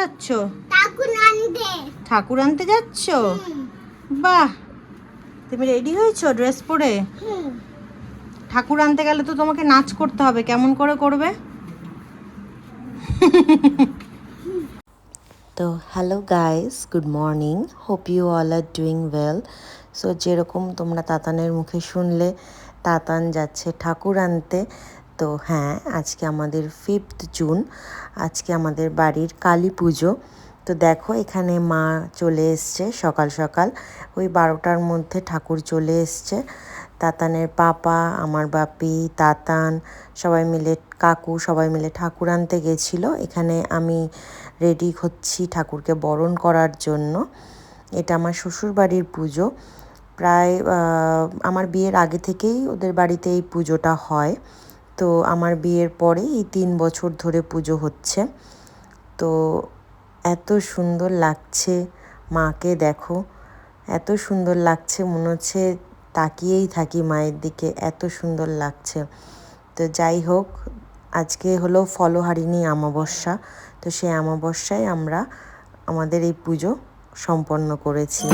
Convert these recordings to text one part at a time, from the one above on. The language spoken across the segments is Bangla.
যাচ্ছ? ঠাকুর আনতে যাচ্ছ? বাহ, তুমি রেডি হয়েছো ড্রেস পরে? ঠাকুর আনতে গেলে তো তোমাকে নাচ করতে হবে, কেমন করে করবে? তো hello guys, good morning, hope you all are doing well. So যেরকম তোমরা তাতানের মুখে শুনলে, তাতান যাচ্ছে ঠাকুর আনতে। তো হ্যাঁ, আজকে আমাদের 5th জুন, আজকে আমাদের বাড়ির কালী পুজো। তো দেখো এখানে মা চলে এসছে সকাল সকাল, ওই 12টার মধ্যে ঠাকুর চলে এসছে। তাতানের পাপা, আমার বাপি, তাতান সবাই মিলে, কাকু সবাই মিলে ঠাকুর আনতে গেছিলো। এখানে আমি রেডি হচ্ছি ঠাকুরকে বরণ করার জন্য। এটা আমার শ্বশুরবাড়ির পুজো। প্রায় আমার বিয়ের আগে থেকেই ওদের বাড়িতে এই পুজোটা হয়। তো আমার বিয়ের পরে এই 3 বছর ধরে পুজো হচ্ছে। তো এত সুন্দর লাগছে, মাকে দেখো এত সুন্দর লাগছে, মনে হচ্ছে তাকিয়েই থাকি মায়ের দিকে, এত সুন্দর লাগছে। তো যাই হোক, আজকে হলো ফলহারিণী অমাবস্যা। তো সেই অমাবস্যায় আমরা আমাদের এই পুজো সম্পন্ন করেছি।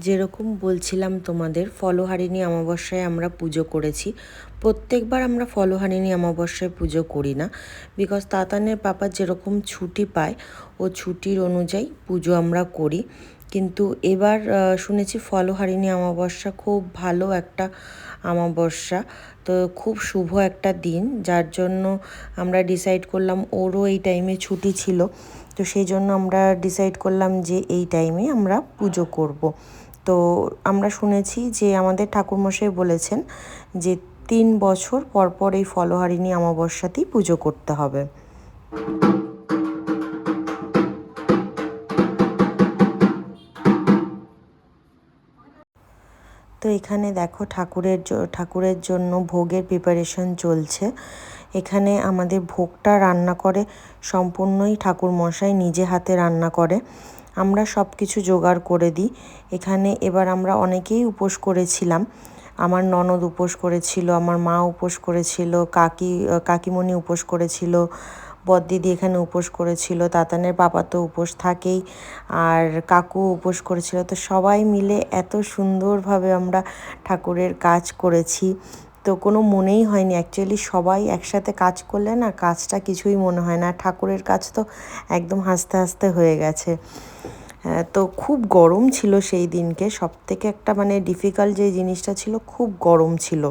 যেরকম বলছিলাম তোমাদের, ফলহারিণী অমাবস্যায় আমরা পুজো করেছি। প্রত্যেকবার আমরা ফলহারিণী অমাবস্যায় পুজো করি না, বিকজ তাতানের পাপা যেরকম ছুটি পায় ও ছুটির অনুযায়ী পুজো আমরা করি। কিন্তু এবার শুনেছি ফলহারিণী অমাবস্যা খুব ভালো একটা অমাবস্যা, তো খুব শুভ একটা দিন, যার জন্য আমরা ডিসাইড করলাম, ওরও এই টাইমে ছুটি ছিল, তো সেই জন্য আমরা ডিসাইড করলাম যে এই টাইমে আমরা পুজো করব। তো আমরা শুনেছি যে আমাদের ঠাকুরমশাই বলেছেন যে 3 বছর পর পর এই ফলহারিণী অমাবস্যাতেই পুজো করতে হবে। তো এখানে দেখো ঠাকুরের জন্য ভোগের প্রিপারেশন চলছে। এখানে আমাদের ভোগটা রান্না করে সম্পূর্ণই ঠাকুর মশাই নিজে হাতে রান্না করে, আমরা সব কিছু জোগাড় করে দিই। এখানে এবার আমরা অনেকেই উপোস করেছিলাম, আমার ননদ উপোস করেছিল, আমার মা উপোস করেছিল, কাকিমণি উপোস করেছিল, বড়দিদি এখানে উপোস করেছিল, তাতানের পাপা তো উপোস থাকেই, আর কাকু উপোস করেছিল। তো সবাই মিলে এত সুন্দরভাবে আমরা ঠাকুরের কাজ করেছি, তো কোনো মনেই হয়নি। অ্যাকচুয়ালি সবাই একসাথে কাজ করলে না কাজটা কিছুই মনে হয় না। ঠাকুরের কাজ তো একদম হাসতে হাসতে হয়ে গেছে। তো খুব গরম ছিল সেই দিনকে, সবথেকে একটা মানে ডিফিকাল্ট যে জিনিসটা ছিল, খুব গরম ছিল,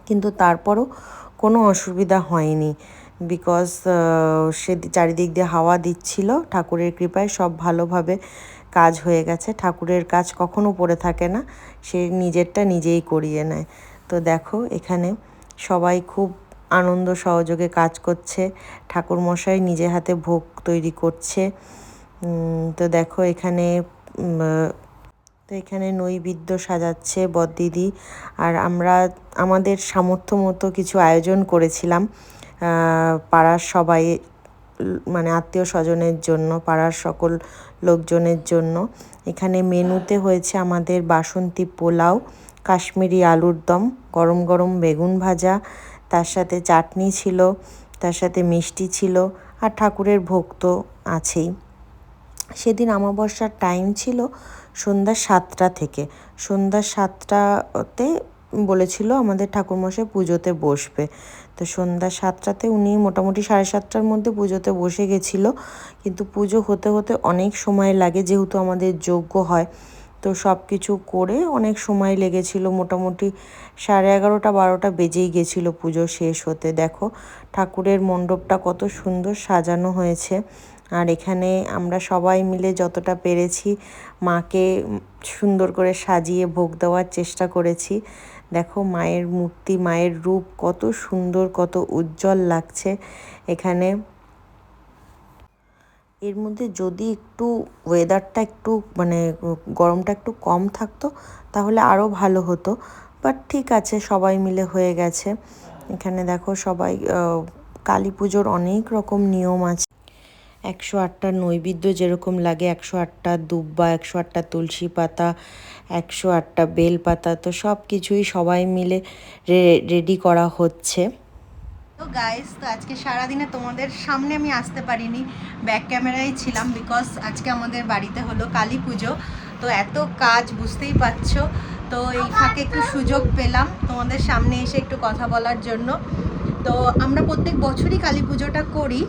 কিন্তু তারপরও কোনো অসুবিধা হয়নি, বিকজ সে চারিদিক দিয়ে হাওয়া দিচ্ছিল। ঠাকুরের কৃপায় সব ভালোভাবে কাজ হয়ে গেছে। ঠাকুরের কাজ কখনো পড়ে থাকে না, সে নিজেরটা নিজেই করিয়ে নেয়। তো দেখো এখানে সবাই খুব আনন্দ সহযোগে কাজ করছে, ঠাকুরমশাই নিজে হাতে ভোগ তৈরি করছে। তো দেখো এখানে এখানে নৈবেদ্য সাজাচ্ছে বড়দিদি, আর আমরা আমাদের সামর্থ্য মতো কিছু আয়োজন করেছিলাম পাড়ার সবাই, মানে আত্মীয় স্বজনের জন্য, পাড়ার সকল লোকজনের জন্য। এখানে মেনুতে হয়েছে আমাদের বাসন্তী পোলাও, কাশ্মীরি আলুর দম, গরম গরম বেগুন ভাজা, তার সাথে চাটনি ছিল, তার সাথে মিষ্টি ছিল, আর ঠাকুরের ভোগ তো আছেই। সেদিন অমাবস্যার টাইম ছিল সন্ধ্যা 7টা থেকে। সন্ধ্যা 7টাতে বলেছিল আমাদের ঠাকুরমশাই পুজোতে বসবে। তো সন্ধ্যা 7টাতে উনি মোটামুটি 7:30টার মধ্যে পুজোতে বসে গেছিলো, কিন্তু পুজো হতে হতে অনেক সময় লাগে, যেহেতু আমাদের যজ্ঞ হয়। তো সব কিছু করে অনেক সময় লেগেছিল, মোটামুটি 11:30 12টা বেজেই গেছিলো পুজো শেষ হতে। দেখো ঠাকুরের মণ্ডপটা কত সুন্দর সাজানো হয়েছে, আর এখানে আমরা সবাই মিলে যতটা পেরেছি মাকে সুন্দর করে সাজিয়ে ভোগ দেওয়ার চেষ্টা করেছি। দেখো মায়ের মূর্তি, মায়ের রূপ কত সুন্দর, কত উজ্জ্বল লাগছে এখানে। এর মধ্যে যদি একটু ওয়েদারটা একটু মানে গরমটা একটু কম থাকতো তাহলে আরও ভালো হতো, বাট ঠিক আছে, সবাই মিলে হয়ে গেছে। এখানে দেখো সবাই কালী পুজোর অনেক রকম নিয়ম আছে। 108টা নৈবেদ্য যেরকম লাগে, 108টা দুব্বা, 108টা তুলসী পাতা, 108টা বেল পাতা, তো সব কিছুই সবাই মিলে রেডি করা হচ্ছে। তো গাইস, তো আজকে সারাদিনে তোমাদের সামনে আমি আসতে পারিনি, ব্যাক ক্যামেরায় ছিলাম, বিকজ আজকে আমাদের বাড়িতে হলো কালী পুজো। তো এত কাজ বুঝতেই পারছো, তো এই ফাঁকে একটু সুযোগ পেলাম তোমাদের সামনে এসে একটু কথা বলার জন্য। তো আমরা প্রত্যেক বছরই কালী পুজোটা করি,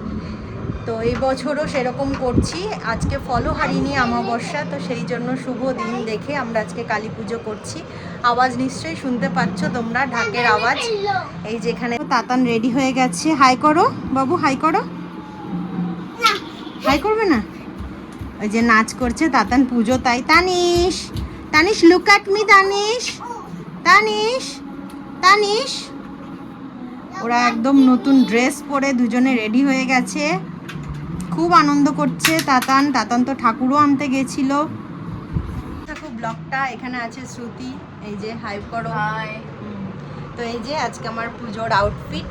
তো এই বছরও সেরকম করছি। আজকে ফলহারিণী অমাবস্যা, তো সেই জন্য শুভ দিন দেখে আমরা আজকে কালী পুজো করছি। আওয়াজ নিশ্চয়ই শুনতে পাচ্ছ তোমরা, ঢাকের আওয়াজ। এই যেখানে তাতান রেডি হয়ে গেছে। হাই করো বাবু, হাই করো। হাই করবে না? ওই যে নাচ করছে তাতান, পুজো তাই। Tanish, Tanish look at me, Tanish, Tanish, Tanish. ওরা একদম নতুন ড্রেস পরে দুজনে রেডি হয়ে গেছে, খুব আনন্দ করছে। তাতান তো ঠাকুরও আনতে গেছিল। দেখো ব্লগটা, এখানে আছে শ্রুতি, এই যে হাই করো। তো এই যে আজকে আমার পুজোর আউটফিট,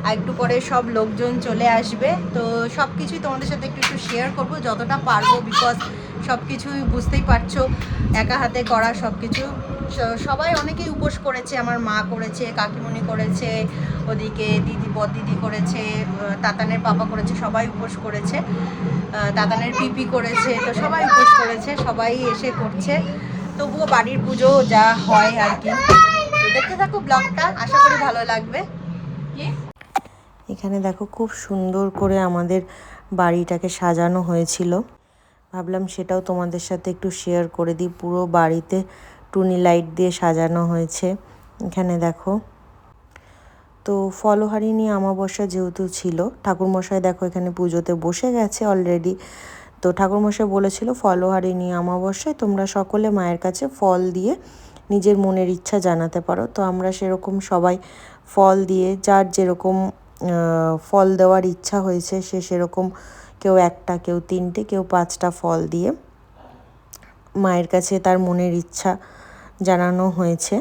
আর একটু পরে সব লোকজন চলে আসবে, তো সব কিছুই তোমাদের সাথে একটু একটু শেয়ার করবো যতটা পারবো, বিকজ সব কিছুই বুঝতেই পারছো একা হাতে করা সব কিছু। সবাই অনেকেই উপোস করেছে, আমার মা করেছে, কাকিমণি করেছে, ওদিকে দিদি বড়দিদি করেছে, তাতানের পাপা করেছে, সবাই উপোস করেছে, তাতানের পিপি করেছে, তো সবাই উপোস করেছে, সবাই এসে করছে। তবুও বাড়ির পুজো যা হয় আর কি। দেখতে থাকো ব্লগটা, আশা করি ভালো লাগবে। এখানে দেখো খুব সুন্দর করে আমাদের বাড়িটাকে সাজানো হয়েছিল, ভাবলাম সেটাও তোমাদের সাথে একটু শেয়ার করে দিই। পুরো বাড়িতে টুনি লাইট দিয়ে সাজানো হয়েছে। এখানে দেখো, তো ফলহারিণী অমাবস্যা যেহেতু ছিল, ঠাকুরমশাই দেখো এখানে পুজোতে বসে গেছে অলরেডি। তো ঠাকুরমশাই বলেছিল ফলহারিণী অমাবস্যায় তোমরা সকলে মায়ের কাছে ফল দিয়ে নিজের মনের ইচ্ছা জানাতে পারো। তো আমরা সেরকম সবাই ফল দিয়ে, যার যেরকম ফল দেওয়ার ইচ্ছা হয়েছে সে সেরকম, কেউ 1টা, কেউ 3টে, কেউ 5টা ফল দিয়ে মায়ের কাছে তার মনের ইচ্ছা জানানো হয়েছে।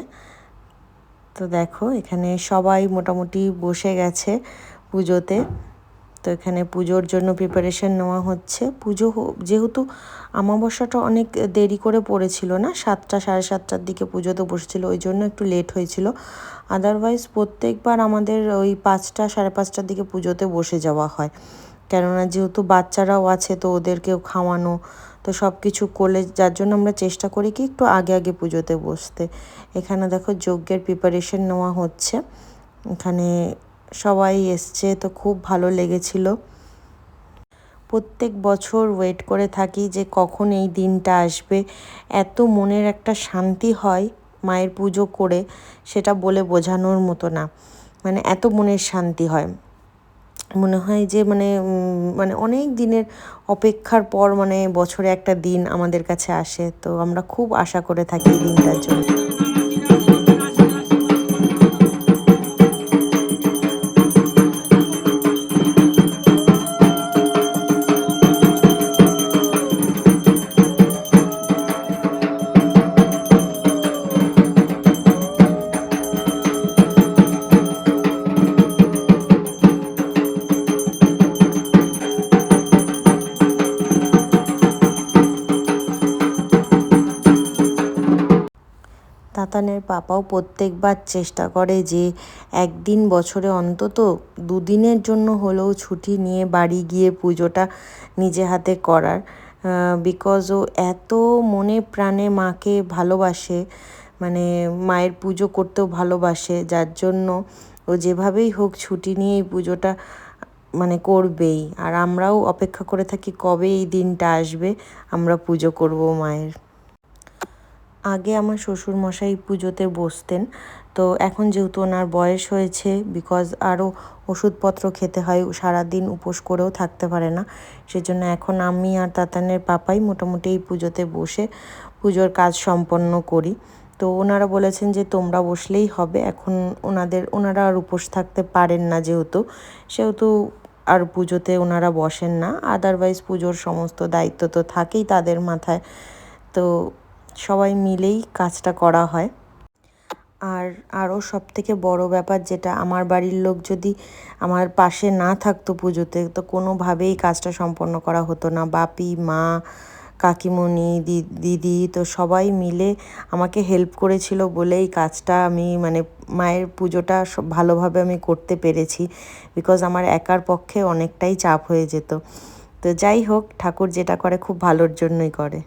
তো দেখো এখানে সবাই মোটামুটি বসে গেছে পুজোতে। তো এখানে পুজোর জন্য প্রিপারেশন নেওয়া হচ্ছে। পুজো যেহেতু অমাবস্যাটা অনেক দেরি করে পড়েছিল না, 7টা সাড়ে 7টার দিকে পুজোতে বসেছিল, ওই জন্য একটু লেট হয়েছিল। আদারওয়াইজ প্রত্যেকবার আমাদের ওই 5টা সাড়ে 5টার দিকে পুজোতে বসে যাওয়া হয়, কেননা যেহেতু বাচ্চারাও আছে তো ওদেরকেও খাওয়ানো, তো সব কিছু করলে যার জন্য আমরা চেষ্টা করি কি একটু আগে আগে পুজোতে বসতে। এখানে দেখো যজ্ঞের প্রিপারেশন নেওয়া হচ্ছে, এখানে সবাই এসছে, তো খুব ভালো লেগেছিল। প্রত্যেক বছর ওয়েট করে থাকি যে কখন এই দিনটা আসবে। এত মনের একটা শান্তি হয় মায়ের পুজো করে, সেটা বলে বোঝানোর মতো না। মানে এত মনের শান্তি হয়, মনে হয় যে মানে অনেক দিনের অপেক্ষার পর মানে বছরে একটা দিন আমাদের কাছে আসে, তো আমরা খুব আশা করে থাকি এই দিনটার জন্য। তাতানের পাপাও প্রত্যেকবার চেষ্টা করে যে একদিন বছরে অন্তত 2 দিনের জন্য হলেও ছুটি নিয়ে বাড়ি গিয়ে পুজোটা নিজে হাতে করার, বিকজ ও এত মনে প্রাণে মাকে ভালোবাসে, মানে মায়ের পুজো করতেও ভালোবাসে, যার জন্য ও যেভাবেই হোক ছুটি নিয়ে এই পুজোটা মানে করবেই। আর আমরাও অপেক্ষা করে থাকি কবে এই দিনটা আসবে, আমরা পুজো করব মায়ের। আগে আমার শ্বশুরমশাই পুজোতে বসতেন, তো এখন যেহেতু ওনার বয়স হয়েছে, বিকজ আরও ওষুধপত্র খেতে হয়, সারাদিন উপোস করেও থাকতে পারে না, সেজন্য এখন আমি আর তাতানের পাপাই মোটামুটি এই পুজোতে বসে পুজোর কাজ সম্পন্ন করি। তো ওনারা বলেছেন যে তোমরা বসলেই হবে, এখন ওনারা আর উপোস থাকতে পারেন না সেহেতু আর পুজোতে ওনারা বসেন না। আদারওয়াইজ পুজোর সমস্ত দায়িত্ব তো থাকেই তাদের মাথায়, তো সবাই মিলেই কাজটা করা হয়। আর আরও সবথেকে বড় ব্যাপার যেটা, আমার বাড়ির লোক যদি আমার পাশে না থাকতো পুজোতে, তো কোনোভাবেই কাজটা সম্পন্ন করা হতো না। বাপি, মা, কাকিমণি, দিদি, তো সবাই মিলে আমাকে হেল্প করেছিল বলেই কাজটা আমি মানে মায়ের পুজোটা ভালোভাবে আমি করতে পেরেছি, বিকজ আমার একার পক্ষে অনেকটাই চাপ হয়ে যেত। তো যাই হোক, ঠাকুর যেটা করে খুব ভালোর জন্যই করে।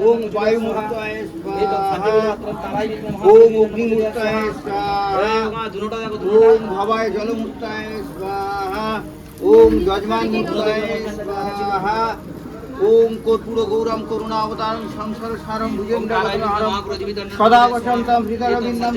ओम वायुमूर्ताय स्वाहा ओम अग्निमूर्ताय स्वाहा ओम हवाय जलमूर्ताय स्वाहा ओम यजमानमूर्ताय स्वाहा ओम कर्पूर गौरम करुणावतारम संसार सारम भुजंगम सदा वसंतम हृदयरविंदम।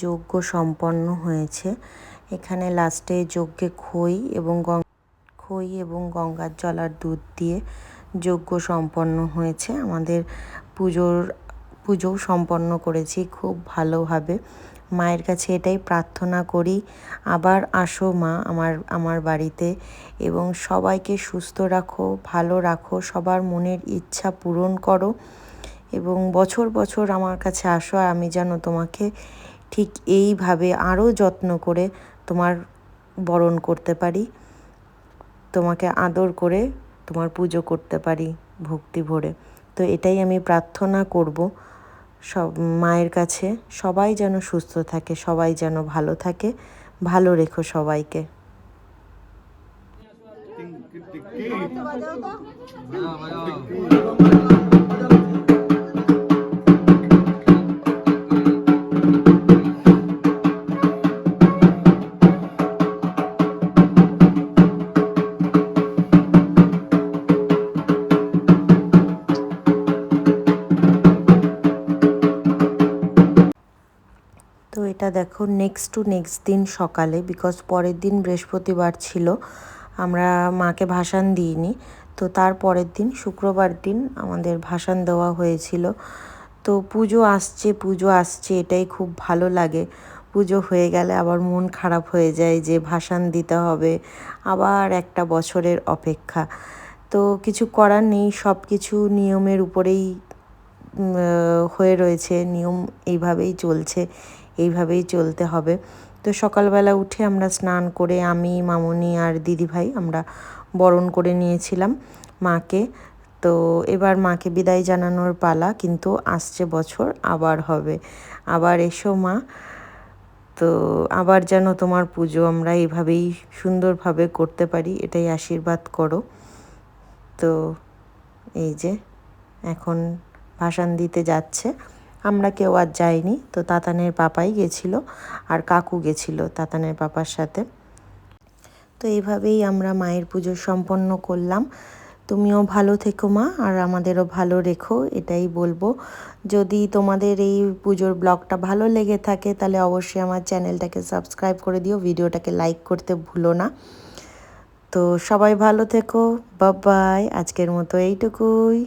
যজ্ঞ সম্পন্ন হয়েছে। এখানে লাস্টে যজ্ঞে খই এবং গঙ্গার জল আর দুধ দিয়ে যজ্ঞ সম্পন্ন হয়েছে। আমাদের পুজোও সম্পন্ন করেছি খুব ভালোভাবে। মায়ের কাছে এটাই প্রার্থনা করি, আবার আসো মা আমার বাড়িতে, এবং সবাইকে সুস্থ রাখো, ভালো রাখো, সবার মনের ইচ্ছা পূরণ করো, এবং বছর বছর আমার কাছে আসো। আর আমি যেন তোমাকে ঠিক এইভাবে আরও যত্ন করে তোমার বরণ করতে পারি, তোমাকে আদর করে তোমার পুজো করতে পারি ভক্তি ভরে। তো এটাই আমি প্রার্থনা করব সব মায়ের কাছে, সবাই যেন সুস্থ থাকে, সবাই যেন ভালো থাকে, ভালো রেখো সবাইকে। তো এটা দেখো নেক্সট দিন সকালে, বিকজ পরের দিন বৃহস্পতিবার ছিল, আমরা মাকে ভাসান দিইনি। তো তার পরের দিন শুক্রবার দিন আমাদের ভাসান দেওয়া হয়েছিল। তো পুজো আসছে এটাই খুব ভালো লাগে। পুজো হয়ে গেলে আবার মন খারাপ হয়ে যায় যে ভাসান দিতে হবে, আবার একটা বছরের অপেক্ষা। তো কিছু করার নেই, সব কিছু নিয়মের উপরেই হয়ে রয়েছে, নিয়ম এইভাবেই চলছে, এইভাবেই চলতে হবে। তো সকালবেলা উঠে আমরা স্নান করে আমি, মামুনি আর দিদিভাই আমরা বরণ করে নিয়েছিলাম মাকে। তো এবার মাকে বিদায় জানানোর পালা, কিন্তু আসছে বছর আবার হবে, আবার এসো মা। তো আবার যেন তোমার পুজো আমরা এইভাবেই সুন্দরভাবে করতে পারি, এটাই আশীর্বাদ করো। তো এই যে এখন ভাসান দিতে যাচ্ছে, আমরা কেউ আর যাইনি। তো তাতানের পাপাই গেছিলো আর কাকু গেছিলো তাতানের পাপার সাথে। তো এইভাবেই আমরা মায়ের পুজো সম্পন্ন করলাম। তুমিও ভালো থেকো মা, আর আমাদেরও ভালো রেখো, এটাই বলবো। যদি তোমাদের এই পুজোর ব্লগটা ভালো লেগে থাকে তাহলে অবশ্যই আমার চ্যানেলটাকে সাবস্ক্রাইব করে দিও, ভিডিওটাকে লাইক করতে ভুলো না। তো সবাই ভালো থেকো, বাই বাই, আজকের মতো এইটুকুই।